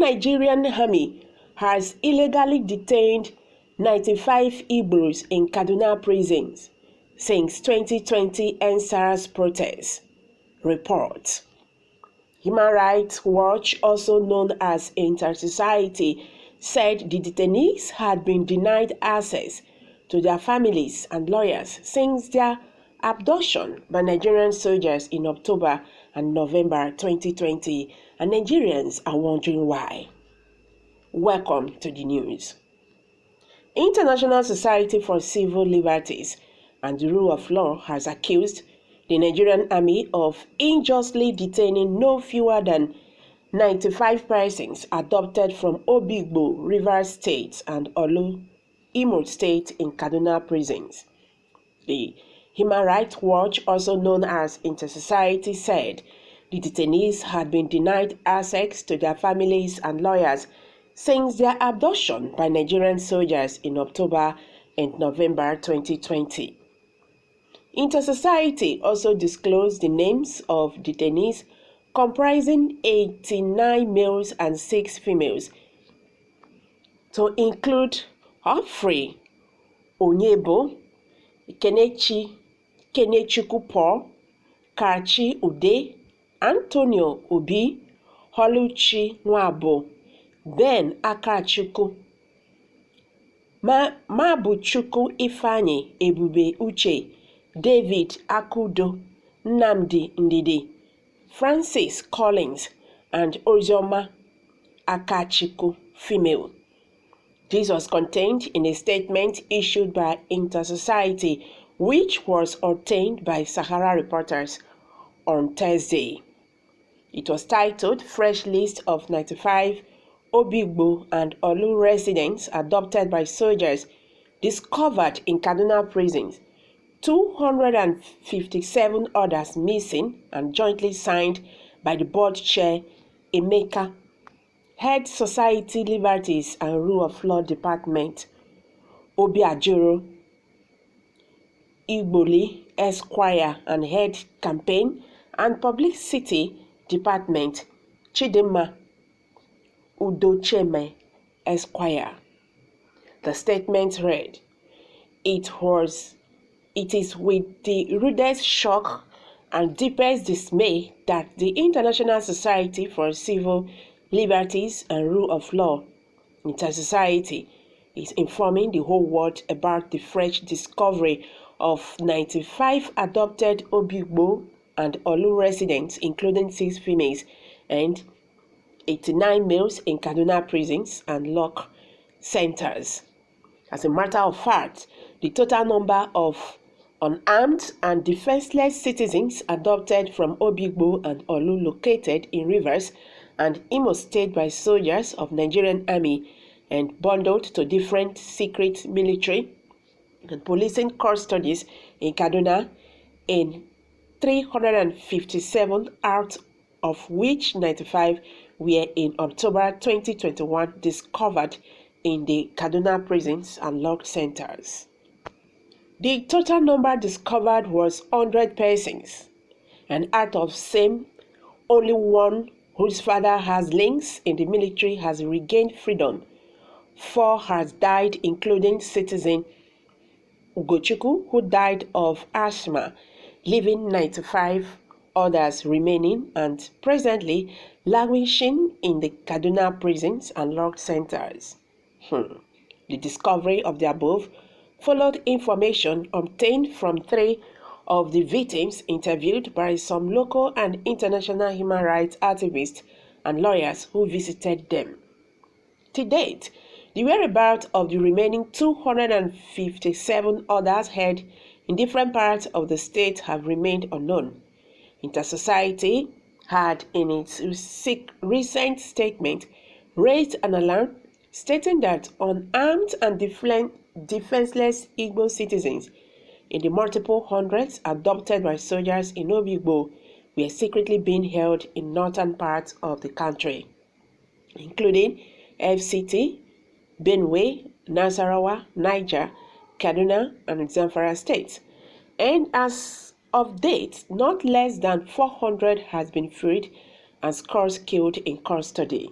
Nigerian Ãrmy has illegally detained 95 Igbos in Kaduna prisons since 2020 EndSARS protests. Report. Human Rights Watch, also known as Inter-Society, said the detainees had been denied access to their families and lawyers since their abduction by Nigerian soldiers in October and November 2020, and Nigerians are wondering why. Welcome to the news. International Society for Civil Liberties and the Rule of Law has accused the Nigerian Army of unjustly detaining no fewer than 95 persons adopted from Obigbo, Rivers State, and Olu, Imo State in Kaduna prisons. The Human Rights Watch, also known as Inter-Society, said the detainees had been denied access to their families and lawyers since their abduction by Nigerian soldiers in October and November 2020. Inter-Society also disclosed the names of detainees comprising 89 males and 6 females, to include Humphrey Onyebo, Kenechukwu Paul, Kachi Ude, Antonio Obi, Holuchi Nwabo, Ben Akachukwu, Mabuchukwu Ifeanyi Ebube Uche, David Akudo, Nnamdi Ndidi, Francis Collins, and Ozioma Akachukwu, female. This was contained in a statement issued by Inter-Society, which was obtained by Sahara reporters on Thursday. It was titled Fresh List of 95 Obigbo and Olu residents adopted by soldiers discovered in Kaduna prisons, 257 others missing, and jointly signed by the board chair Emeka, Head Society Liberties and Rule of Law Department, Obiajoro Igboli Esquire, and Head Campaign and Publicity Department, Chidinma Udocheme Esquire. The statement read, It is with the rudest shock and deepest dismay that the International Society for Civil Liberties and Rule of Law, Inter-Society, is informing the whole world about the fresh discovery of 95 adopted Obigbo and Olu residents, including 6 females and 89 males in Kaduna prisons and lock centers. As a matter of fact, the total number of unarmed and defenseless citizens adopted from Obigbo and Olu located in Rivers and Imo State by soldiers of Nigerian Army and bundled to different secret military and policing custodies in Kaduna in 357, out of which 95 were in October 2021 discovered in the Kaduna prisons and locked centers. The total number discovered was 100 persons, and out of same, only one whose father has links in the military has regained freedom. 4 has died, including citizen Ugochukwu, who died of asthma, leaving 95 others remaining and presently languishing in the Kaduna prisons and locked centers. The discovery of the above followed information obtained from 3 of the victims interviewed by some local and international human rights activists and lawyers who visited them. To date, the whereabouts of the remaining 257 others held in different parts of the state have remained unknown. Inter-Society had, in its recent statement, raised an alarm stating that unarmed and defenseless Igbo citizens in the multiple hundreds adopted by soldiers in Obigbo were secretly being held in northern parts of the country, including FCT, Benue, Nasarawa, Niger, Kaduna, and Zamfara states. And as of date, not less than 400 has been freed and scores killed in custody.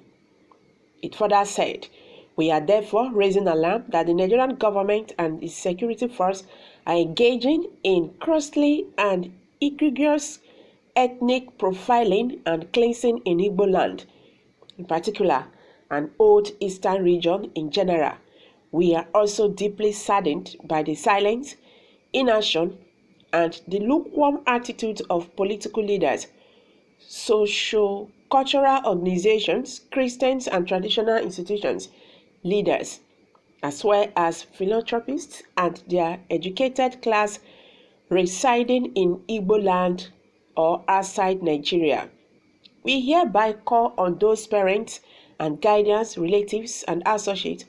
It further said, "We are therefore raising alarm that the Nigerian government and its security force are engaging in costly and egregious ethnic profiling and cleansing in Igbo land, in particular, and Old Eastern region in general. We are also deeply saddened by the silence, inaction, and the lukewarm attitude of political leaders, socio-cultural organizations, Christians and traditional institutions, leaders, as well as philanthropists and their educated class residing in Igbo land or outside Nigeria. We hereby call on those parents and guardians, relatives, and associates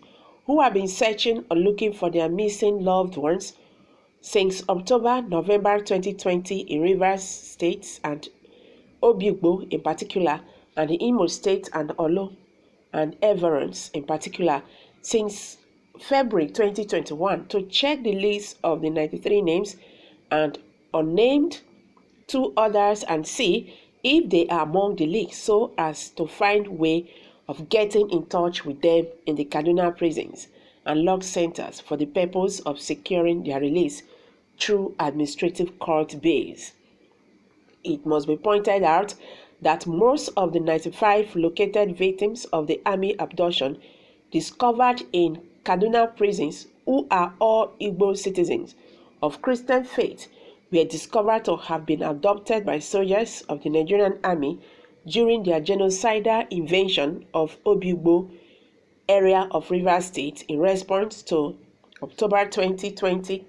who have been searching or looking for their missing loved ones since November 2020 in Rivers State and Obigbo in particular, and the Imo State and Olo and Everence in particular, since February 2021 to check the list of the 93 names and unnamed 2 others and see if they are among the list, so as to find way of getting in touch with them in the Kaduna prisons and locked centers for the purpose of securing their release through administrative court bails. It must be pointed out that most of the 95 located victims of the Ãrmy abduction discovered in Kaduna prisons, who are all Igbo citizens of Christian faith, were discovered to have been abducted by soldiers of the Nigerian army during their genocidal invasion of Obigbo area of Rivers State in response to October 2020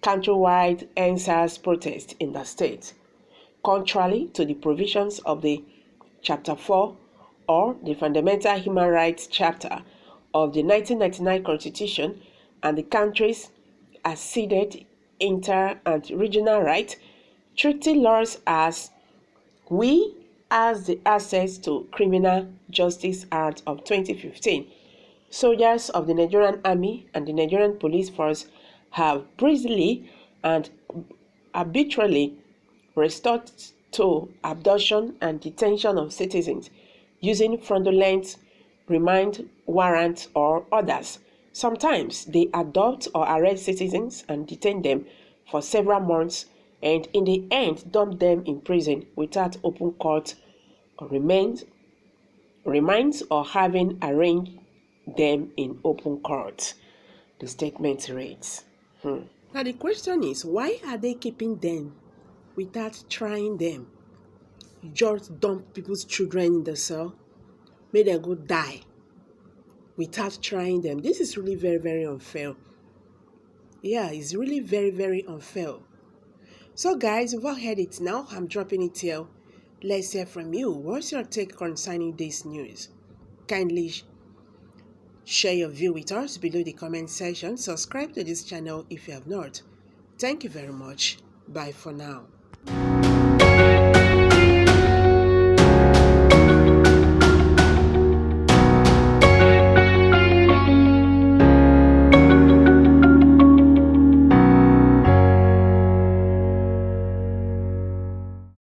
countrywide EndSARS protest in the state. Contrary to the provisions of the Chapter 4 or the Fundamental Human Rights Chapter of the 1999 Constitution and the country's acceded inter- and regional rights, treaty laws as we as the Access to Criminal Justice Act of 2015, soldiers of the Nigerian Army and the Nigerian Police Force have brazenly and arbitrarily resorted to abduction and detention of citizens using fraudulent remand warrants or others. Sometimes they abduct or arrest citizens and detain them for several months and in the end dump them in prison without open court or reminds or having arraigned them in open court. The statement reads. Now the question is, why are they keeping them without trying them? You just dump people's children in the cell, make them go die without trying them. This is really very, very unfair. Yeah, it's really very, very unfair. So guys, you've all heard it now. I'm dropping it here. Let's hear from you. What's your take concerning this news? Kindly share your view with us below the comment section. Subscribe to this channel if you have not. Thank you very much. Bye for now.